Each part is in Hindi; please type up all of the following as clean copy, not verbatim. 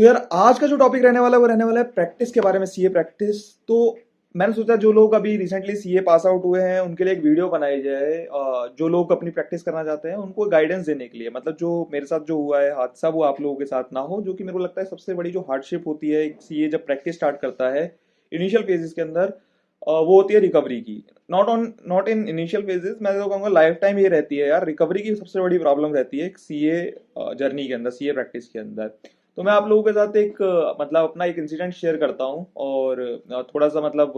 तो यार आज का जो टॉपिक रहने वाला है वो रहने वाला है प्रैक्टिस के बारे में, सीए प्रैक्टिस। तो मैंने सोचा जो लोग अभी रिसेंटली सीए पास आउट हुए हैं उनके लिए एक वीडियो बनाई जाए। जो लोग अपनी प्रैक्टिस करना चाहते हैं उनको गाइडेंस देने के लिए, मतलब जो मेरे साथ जो हुआ है हादसा वो आप लोगों के साथ ना हो। जो कि मेरे को लगता है सबसे बड़ी जो हार्डशिप होती है एक सीए जब प्रैक्टिस स्टार्ट करता है इनिशियल फेजेस के अंदर, वो होती है रिकवरी की। नॉट इन इनिशियल फेजेस, मैं तो कहूँगा लाइफ टाइम ये रहती है यार। रिकवरी की सबसे बड़ी प्रॉब्लम रहती है एक सीए जर्नी के अंदर, सीए प्रैक्टिस के अंदर। तो मैं आप लोगों के साथ एक मतलब अपना एक इंसिडेंट शेयर करता हूँ, और थोड़ा सा मतलब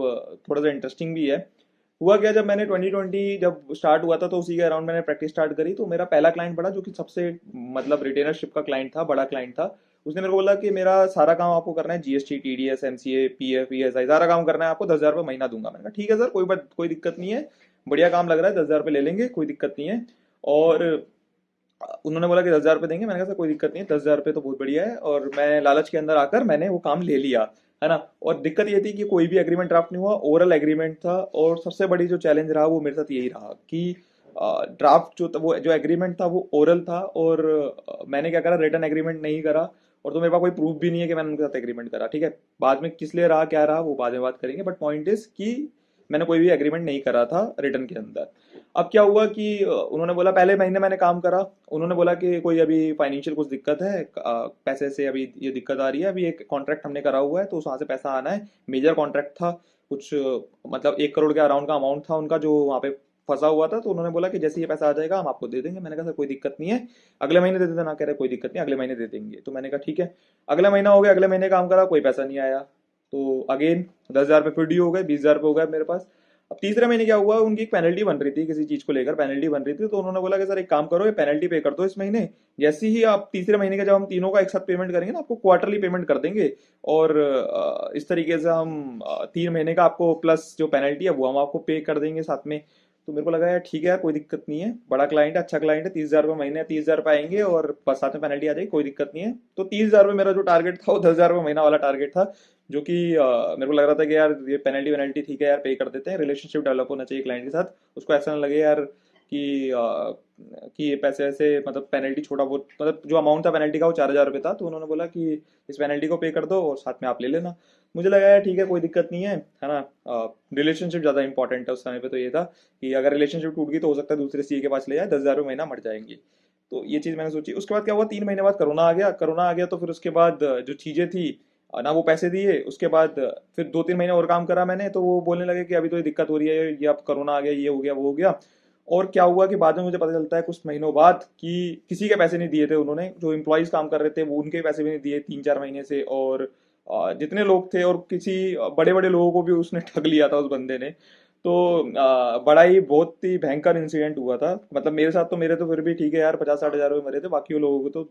थोड़ा सा इंटरेस्टिंग भी है। हुआ क्या, जब मैंने 2020 जब स्टार्ट हुआ था तो उसी के अराउंड मैंने प्रैक्टिस स्टार्ट करी। तो मेरा पहला क्लाइंट पड़ा जो कि सबसे मतलब रिटेनरशिप का क्लाइंट था, बड़ा क्लाइंट था। उसने मेरे को बोला कि मेरा सारा काम आपको करना है, GST, TDS, MCA, PF, ESI, सारा काम करना है आपको, 10,000 रुपये महीना दूंगा। मैंने कहा ठीक है सर, कोई बात, कोई दिक्कत नहीं है, बढ़िया काम लग रहा है, 10,000 रुपये ले लेंगे, कोई दिक्कत नहीं है। और उन्होंने बोला कि 10,000 रुपये देंगे। मैंने कहा सर कोई दिक्कत नहीं है, 10,000 रुपये तो बहुत बढ़िया है। और मैं लालच के अंदर आकर मैंने वो काम ले लिया, है ना। और दिक्कत ये थी कि कोई भी एग्रीमेंट ड्राफ्ट नहीं हुआ, ओरल एग्रीमेंट था। और सबसे बड़ी जो चैलेंज रहा वो मेरे साथ यही रहा कि ड्राफ्ट जो वो जो एग्रीमेंट था वो ओरल था, और मैंने क्या करा, रिटर्न एग्रीमेंट नहीं करा। और तो मेरे पास कोई प्रूफ भी नहीं है कि मैंने उनके साथ एग्रीमेंट करा। ठीक है, बाद में किस लिए रहा क्या रहा वो बाद में बात करेंगे, बट पॉइंट इज कि मैंने कोई भी एग्रीमेंट नहीं करा था रिटर्न के अंदर। अब क्या हुआ कि उन्होंने बोला, पहले महीने मैंने काम करा। उन्होंने बोला कि कोई अभी फाइनेंशियल कुछ दिक्कत है, पैसे से अभी ये दिक्कत आ रही है, अभी एक कॉन्ट्रैक्ट हमने करा हुआ है तो वहां से पैसा आना है। मेजर कॉन्ट्रैक्ट था कुछ, मतलब 1 करोड़ के अराउंड का अमाउंट था उनका जो वहाँ पे फंसा हुआ था। तो उन्होंने बोला कि जैसे ये पैसा आ जाएगा हम आपको दे देंगे। मैंने कहा सर कोई दिक्कत नहीं है, अगले महीने दे देना। कह रहे कोई दिक्कत नहीं, अगले महीने दे देंगे। तो मैंने कहा ठीक है। अगला महीना हो गया, अगले महीने काम करा, कोई पैसा नहीं आया। तो अगेन 10,000 रुपये फिर ड्यू हो गए, 20,000 रुपये हो गए मेरे पास। अब तीसरे महीने क्या हुआ, उनकी एक पेनल्टी बन रही थी, किसी चीज को लेकर पेनल्टी बन रही थी। तो उन्होंने बोला कि सर एक काम करो, ये पेनल्टी पे कर दो इस महीने। जैसे ही आप तीसरे महीने का जब हम तीनों का एक साथ पेमेंट करेंगे ना, आपको क्वार्टरली पेमेंट कर देंगे। और इस तरीके से हम 3 महीने का आपको प्लस जो पेनल्टी है वो हम आपको पे कर देंगे साथ में। तो मेरे को लगा यार ठीक है यार, कोई दिक्कत नहीं है, बड़ा क्लाइंट है, अच्छा क्लाइंट है, 30,000 रुपये महीने, 30,000 रुपये आएंगे और बस साथ में पेनल्टी आ जाएगी, कोई दिक्कत नहीं है। तो 30,000 रुपये मेरा जो टारगेट था वो 10,000 रुपये महीना वाला टारगेट था। जो कि मेरे को लग रहा था कि यार ये पेनल्टी वेनल्टी ठीक है यार, पे कर देते हैं, रिलेशनशिप डेवलप होना चाहिए क्लाइंट के साथ। उसको ऐसा ना लगे यार कि कि ये पैसे ऐसे, मतलब पेनल्टी छोटा बहुत, मतलब जो अमाउंट था पेनल्टी का वो 4,000 रुपये था। तो उन्होंने बोला कि इस पेनल्टी को पे कर दो और साथ में आप ले लेना। मुझे लगा यार ठीक है, कोई दिक्कत नहीं है ना। रिलेशनशिप ज़्यादा इंपॉर्टेंट है उस समय पे। तो ये था कि अगर रिलेशनशिप टूट गई तो हो सकता है दूसरे सीए के पास ले जाए, 10,000 रुपये महीना मर जाएंगे। तो ये चीज़ मैंने सोची। उसके बाद क्या हुआ, 3 महीने बाद कोरोना आ गया। कोरोना आ गया तो फिर उसके बाद जो चीज़ें थी, ना वो पैसे दिए। उसके बाद फिर 2-3 महीने और काम करा मैंने, तो वो बोलने लगे कि अभी तो ये दिक्कत हो रही है, ये अब कोरोना आ गया, ये हो गया, वो हो गया। और क्या हुआ कि बाद में मुझे पता चलता है कुछ महीनों बाद कि किसी के पैसे नहीं दिए थे उन्होंने, जो एम्प्लॉयज काम कर रहे थे वो उनके पैसे भी नहीं दिए 3-4 महीने से। और जितने लोग थे, और किसी बड़े बड़े लोगों को भी उसने ठग लिया था उस बंदे ने। तो बड़ा ही बहुत ही भयंकर इंसिडेंट हुआ था। मतलब मेरे साथ तो, मेरे तो फिर भी ठीक है यार, 50-60 हज़ार रुपये मरे थे, बाकी लोगों को तो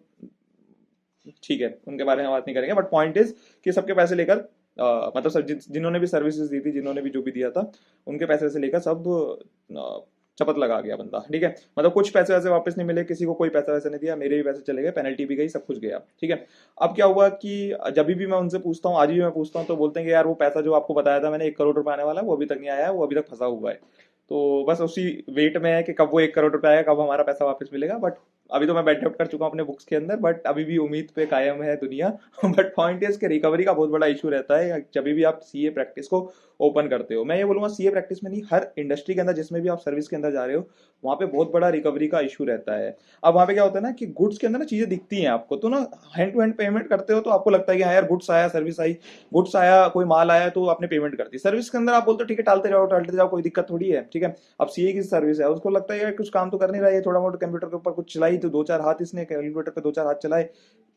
ठीक है, उनके बारे में बात नहीं करेंगे। बट पॉइंट इज कि सबके पैसे लेकर मतलब सब जिन्होंने भी सर्विसेज दी थी, जिन्होंने भी जो भी दिया था, उनके पैसे से लेकर सब चपत लगा गया बंदा। ठीक है, मतलब कुछ पैसे वैसे वापस नहीं मिले, किसी को कोई पैसा वैसे नहीं दिया, मेरे भी पैसे चले गए, पेनल्टी भी गई, सब कुछ गया। ठीक है। अब क्या हुआ कि जब भी मैं उनसे पूछता हूँ, आज भी मैं पूछता हूँ, तो बोलते हैं कि यार वो पैसा जो आपको बताया था मैंने, 1 करोड़ रुपए आने वाला है, वो अभी तक नहीं आया है, वो अभी तक फंसा हुआ है। तो बस उसी वेट में है कि कब वो 1 करोड़ रुपए आएगा, कब हमारा पैसा वापस मिलेगा। बट अभी तो मैं बैट आउट कर चुका हूँ अपने बुक्स के अंदर, बट अभी भी उम्मीद पे कायम है दुनिया। बट पॉइंट इज कि रिकवरी का बहुत बड़ा इशू रहता है जब भी आप सीए प्रैक्टिस को ओपन करते हो। मैं ये बोलूंगा सीए प्रैक्टिस में नहीं, हर इंडस्ट्री के अंदर जिसमें भी आप सर्विस के अंदर जा रहे हो, वहाँ पे बहुत बड़ा रिकवरी का इशू रहता है। अब वहाँ पे क्या होता है ना कि गुड्स के अंदर ना चीजें दिखती हैं आपको, तो ना हैंड टू हैंड पेमेंट करते हो तो आपको लगता है कि हाँ यार गुड्स आया, सर्विस आई, गुड्स आया, कोई माल आया तो आपने पेमेंट कर दी। सर्विस के अंदर आप बोलते हो ठीक है, टालते जाओ, कोई दिक्कत थोड़ी है। ठीक है, अब सीए की सर्विस है, उसको लगता है यार कुछ काम तो कर नहीं रहा है, थोड़ा मोटा कंप्यूटर के ऊपर कुछ चलाई तो 2-4 हाथ, इसने कैलकुलेटर पे 2-4 हाथ चलाए,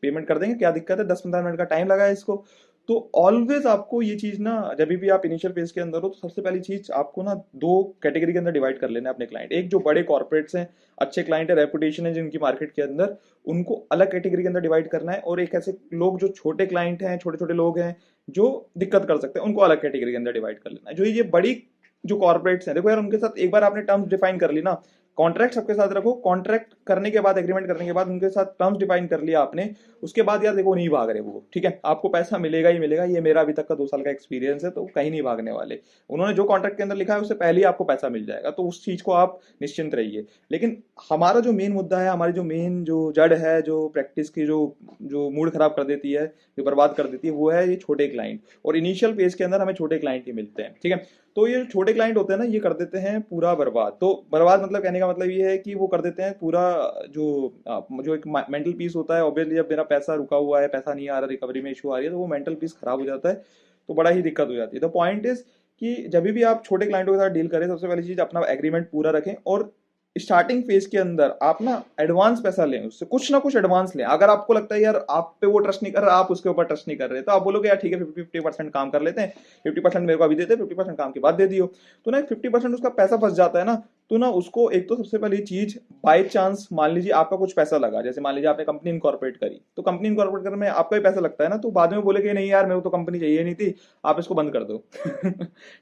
पेमेंट कर देंगे, क्या दिक्कत है, 10-15 मिनट का टाइम लगा है इसको। तो ऑलवेज आपको ये चीज ना, जब भी आप इनिशियल फेज के अंदर हो, तो सबसे पहली चीज आपको ना 2 कैटेगरी के अंदर डिवाइड कर लेना है अपने क्लाइंट। एक जो बड़े कॉर्पोरेट्स हैं, अच्छे क्लाइंट है, रेपुटेशन है जिनकी मार्केट के अंदर, उनको अलग कैटेगरी के अंदर डिवाइड करना है। और एक ऐसे लोग जो छोटे क्लाइंट हैं, छोटे छोटे लोग हैं जो दिक्कत कर सकते हैं, उनको अलग कैटेगरी के अंदर डिवाइड कर लेना है। जो ये बड़ी जो कॉर्पोरेट्स हैं, देखो यार, उनके साथ एक बार आपने टर्म्स डिफाइन कर ली ना, कॉन्ट्रैक्ट सबके साथ रखो, कॉन्ट्रैक्ट करने के बाद, एग्रीमेंट करने के बाद उनके साथ टर्म्स डिफाइन कर लिया आपने, उसके बाद यार देखो नहीं भाग रहे वो, ठीक है, आपको पैसा मिलेगा ही मिलेगा, ये मेरा अभी तक का 2 साल का एक्सपीरियंस है, तो कहीं नहीं भागने वाले। उन्होंने जो कॉन्ट्रैक्ट के अंदर लिखा है उससे पहले ही आपको पैसा मिल जाएगा, तो उस चीज को आप निश्चिंत रहिए। लेकिन हमारा जो मेन मुद्दा है, हमारी जो मेन जो जड़ है, जो प्रैक्टिस की जो जो मूड खराब कर देती है, जो बर्बाद कर देती है, वो है ये छोटे क्लाइंट। और इनिशियल फेज के अंदर हमें छोटे क्लाइंट ही मिलते हैं, ठीक है। तो ये जो छोटे क्लाइंट होते हैं ना, ये कर देते हैं पूरा बर्बाद। तो बर्बाद मतलब कहने का मतलब ये है कि वो कर देते हैं पूरा जो जो एक मेंटल पीस होता है। ऑब्वियसली जब मेरा पैसा रुका हुआ है, पैसा नहीं आ रहा, रिकवरी में इशू आ रही है, तो वो मेंटल पीस खराब हो जाता है, तो बड़ा ही दिक्कत हो जाती है। तो पॉइंट इज कि जब भी आप छोटे क्लाइंटों के साथ डील करें, सबसे पहली चीज अपना एग्रीमेंट पूरा रखें, और स्टार्टिंग फेज के अंदर आप ना एडवांस पैसा लें उससे, कुछ ना कुछ एडवांस लें। अगर आपको लगता है यार आप पे वो ट्रस्ट नहीं कर रहा, आप उसके ऊपर ट्रस्ट नहीं कर रहे, तो आप बोलोगे यार ठीक है 50-50% काम कर लेते हैं, 50% मेरे को अभी देते हैं, 50% काम के बाद दे दियो। तो ना 50% उसका पैसा फंस जाता है ना, तो ना उसको एक तो सबसे पहली चीज, बाय चांस मान लीजिए आपका कुछ पैसा लगा, जैसे मान लीजिए आपने कंपनी इनकॉर्पोरेट करी, तो कंपनी इनकॉर्पोरेट करने में आपका ही पैसा लगता है ना, तो बाद में बोले कि नहीं यार मेरे को तो कंपनी चाहिए नहीं थी, आप इसको बंद कर दो।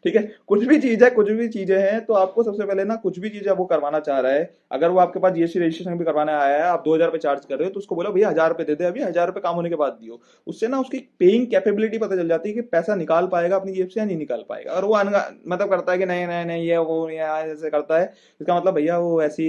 ठीक है, कुछ भी चीज है, कुछ भी चीजें हैं, तो आपको सबसे पहले ना कुछ भी चीज है वो करवाना चाह रहा है, अगर वो आपके पास जीएसटी रजिस्ट्रेशन भी करवाने आया है, आप 2,000 रुपये चार्ज कर रहे हो, तो उसको बोलो भैया 1,000 रुपये दे दे, अभी 1,000 रुपये काम होने के बाद दियो। उससे ना उसकी पेइंग कैपेबिलिटी पता चल जाती है कि पैसा निकाल पाएगा अपनी जेब से या नहीं निकाल पाएगा। और वो मतलब करता है कि नहीं नहीं नहीं ये वो ऐसे करता है, इसका मतलब भैया वो ऐसी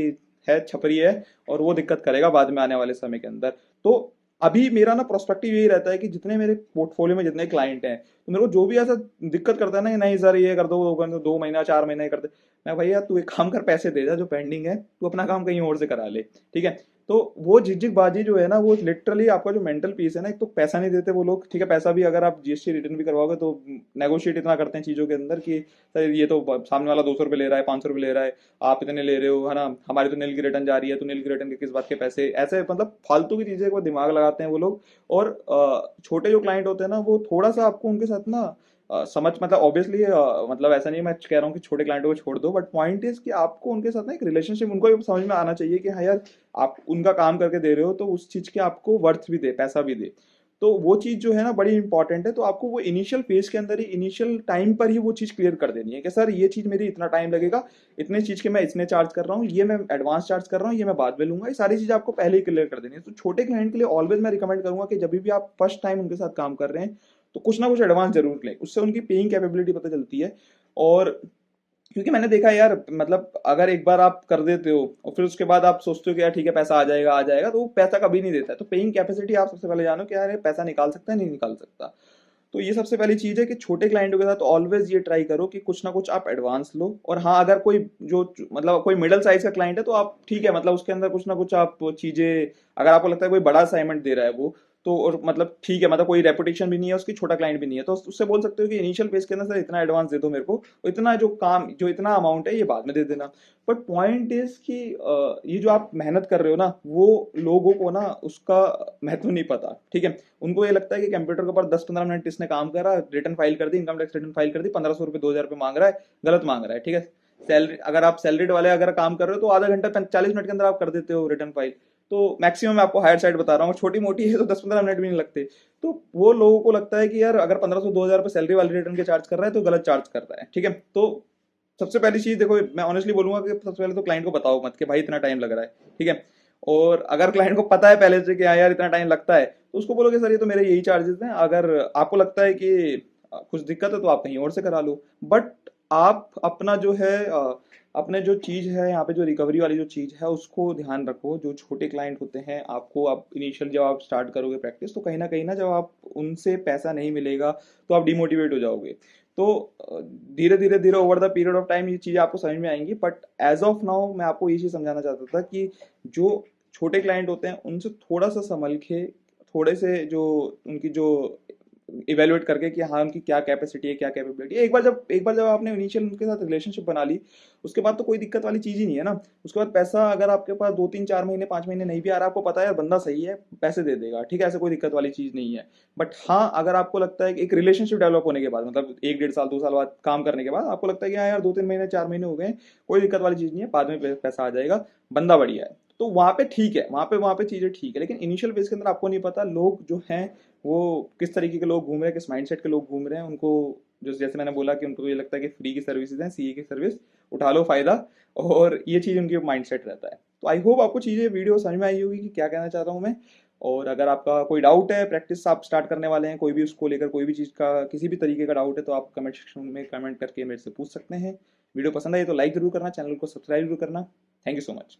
है, छपरी है, और वो दिक्कत करेगा बाद में आने वाले समय के अंदर। तो अभी मेरा ना प्रोस्पेक्टिव यही रहता है कि जितने मेरे पोर्टफोलियो में जितने क्लाइंट हैं, तो मेरे को जो भी ऐसा दिक्कत करता है ना, नहीं सर ये कर दो, वो कर दो, 2 महीना 4 महीना कर दे, मैं भैया तू एक काम कर, पैसे दे जा जो पेंडिंग है, तू अपना काम कहीं और से करा ले, ठीक है। तो वो झिकझिकबाजी जो है ना, वो लिटरली आपका जो मेंटल पीस है ना, एक तो पैसा नहीं देते वो लोग, ठीक है, पैसा भी अगर आप जीएसटी रिटर्न भी करवाओगे तो नेगोशिएट इतना करते हैं चीजों के अंदर कि सर ये तो सामने वाला 200 रुपये ले रहा है, 500 रुपये ले रहा है, आप इतने ले रहे हो, है ना, हमारी तो नील की रिटर्न जा रही है, तो नील की रिटर्न के किस बात के पैसे, ऐसे मतलब फालतू की चीजें को दिमाग लगाते हैं वो लोग। और छोटे जो क्लाइंट होते हैं ना, वो थोड़ा सा आपको उनके साथ ना समझ, मतलब ऑब्वियसली मतलब ऐसा नहीं मैं कह रहा हूँ कि छोटे क्लाइंटों को छोड़ दो, बट पॉइंट इज कि आपको उनके साथ ना एक रिलेशनशिप, उनको भी समझ में आना चाहिए कि हाँ यार आप उनका काम करके दे रहे हो, तो उस चीज के आपको वर्थ भी दे, पैसा भी दे। तो वो चीज जो है ना बड़ी इंपॉर्टेंट है। तो आपको वो इनिशियल फेज के अंदर ही, इनिशियल टाइम पर ही वो चीज क्लियर कर देनी है कि सर ये चीज मेरी इतना टाइम लगेगा, इतने चीज के मैं इतने चार्ज कर रहा हूँ, ये मैं एडवांस चार्ज कर रहा हूँ, ये मैं बाद में लूंगा, ये सारी चीज आपको पहले ही क्लियर कर देनी है। तो छोटे क्लाइंट के लिए ऑलवेज मैं रिकमेंड करूंगा कि जब भी आप फर्स्ट टाइम उनके साथ काम कर रहे हैं, तो कुछ ना कुछ एडवांस जरूर लें, उससे उनकी पेइंग कैपेबिलिटी पता चलती है। और क्योंकि मैंने देखा है यार, मतलब अगर एक बार आप कर देते हो और फिर उसके बाद आप सोचते हो कि यार ठीक है पैसा आ जाएगा आ जाएगा, तो वो पैसा कभी नहीं देता है। तो पेइंग कैपेसिटी आप सबसे पहले जानो कि यार ये पैसा निकाल सकता है नहीं निकाल सकता। तो ये सबसे पहली चीज है कि छोटे क्लाइंटों के साथ ऑलवेज ये ट्राई करो कि कुछ ना कुछ आप एडवांस लो। और हाँ, अगर कोई जो मतलब कोई मिडिल साइज का क्लाइंट है, तो आप ठीक है, मतलब उसके अंदर कुछ ना कुछ आप चीजें, अगर आपको लगता है कोई बड़ा असाइनमेंट दे रहा है वो, तो और मतलब ठीक है, मतलब कोई रेपुटेशन भी नहीं है उसकी, छोटा क्लाइंट भी नहीं है, तो उससे बोल सकते हो कि इनिशियल फेज के अंदर सर इतना एडवांस दे दो मेरे को, और इतना जो काम, जो इतना अमाउंट है ये बाद में दे देना। बट पॉइंट इज कि ये जो आप मेहनत कर रहे हो ना, वो लोगों को ना उसका महत्व नहीं पता, ठीक है। उनको ये लगता है कि कंप्यूटर के ऊपर 10-15 मिनट इसने काम करा, रिटर्न फाइल कर दी, इनकम टैक्स रिटर्न फाइल कर दी, 1,500 रुपये 2,000 रुपये मांग रहा है, गलत मांग रहा है, ठीक है। सैलरी, अगर आप सैलरीड वाले अगर काम कर रहे हो तो आधा घंटा 40 मिनट के अंदर आप कर देते हो रिटर्न फाइल। तो मैक्सिमम मैं आपको हायर साइड बता रहा हूँ, छोटी मोटी है तो 10-15 मिनट भी नहीं लगते। तो वो लोगों को लगता है कि यार अगर 1,500-2,000 रुपये सैलरी वाले रिटर्न के चार्ज कर रहा है तो गलत चार्ज कर रहा है, ठीक है। तो सबसे पहली चीज देखो, मैं ऑनेस्टली बोलूंगा कि सबसे पहले तो क्लाइंट को बताओ मत कि भाई इतना टाइम लग रहा है, ठीक है। और अगर क्लाइंट को पता है पहले से कि हाँ यार इतना टाइम लगता है, तो उसको बोलो कि सर ये तो मेरे यही चार्जेस हैं, अगर आपको लगता है कि कुछ दिक्कत है तो आप कहीं और से करा लो। बट आप अपना जो है अपने जो चीज है यहाँ पे, जो रिकवरी वाली जो चीज है उसको ध्यान रखो। जो छोटे क्लाइंट होते हैं, आपको आप इनिशियल जब आप स्टार्ट करोगे प्रैक्टिस, तो कहीं ना जब आप उनसे पैसा नहीं मिलेगा तो आप डिमोटिवेट हो जाओगे। तो धीरे धीरे धीरे over the period of time ये चीजें आपको समझ में आएंगी। बट एज ऑफ नाउ मैं आपको ये चीज समझाना चाहता था कि जो छोटे क्लाइंट होते हैं उनसे थोड़ा सा संभल के, थोड़े से जो उनकी जो इवेलुएट करके कि हाँ उनकी क्या कैपेसिटी है, क्या कैपेबिलिटी है। एक बार जब आपने इनिशियल उनके साथ रिलेशनशिप बना ली, उसके बाद तो कोई दिक्कत वाली चीज ही नहीं है ना। उसके बाद पैसा अगर आपके पास 2-3-4 महीने 5 महीने नहीं भी आ रहा, आपको पता है यार बंदा सही है, पैसे दे देगा, ठीक है, ऐसे कोई दिक्कत वाली चीज नहीं है। बट हाँ, अगर आपको लगता है कि एक रिलेशनशिप डेवलप होने के बाद, मतलब 1-1.5 साल 2 साल बाद काम करने के बाद आपको लगता है कि हाँ यार 2-3 महीने 4 महीने हो गए, कोई दिक्कत वाली चीज नहीं है, बाद में पैसा आ जाएगा, बंदा बढ़िया है, तो वहां पे ठीक है, वहां पे चीजें ठीक है। लेकिन इनिशियल फेज के अंदर आपको नहीं पता लोग जो हैं वो किस तरीके के लोग घूम रहे हैं, किस माइंडसेट के लोग घूम रहे हैं। उनको जो, जैसे मैंने बोला कि उनको ये लगता है कि फ्री की सर्विसेज हैं, सीए की सर्विस, उठा लो फ़ायदा, और ये चीज़ उनके माइंडसेट रहता है। तो आई होप आपको चीज़ें वीडियो समझ में आई होगी कि क्या कहना चाहता हूँ मैं। और अगर आपका कोई डाउट है, प्रैक्टिस आप स्टार्ट करने वाले हैं, कोई भी उसको लेकर कोई भी चीज़ का किसी भी तरीके का डाउट है, तो आप कमेंट सेक्शन में कमेंट करके मेरे से पूछ सकते हैं। वीडियो पसंद आई तो लाइक ज़रूर करना, चैनल को सब्सक्राइब जरूर करना। Thank you so much.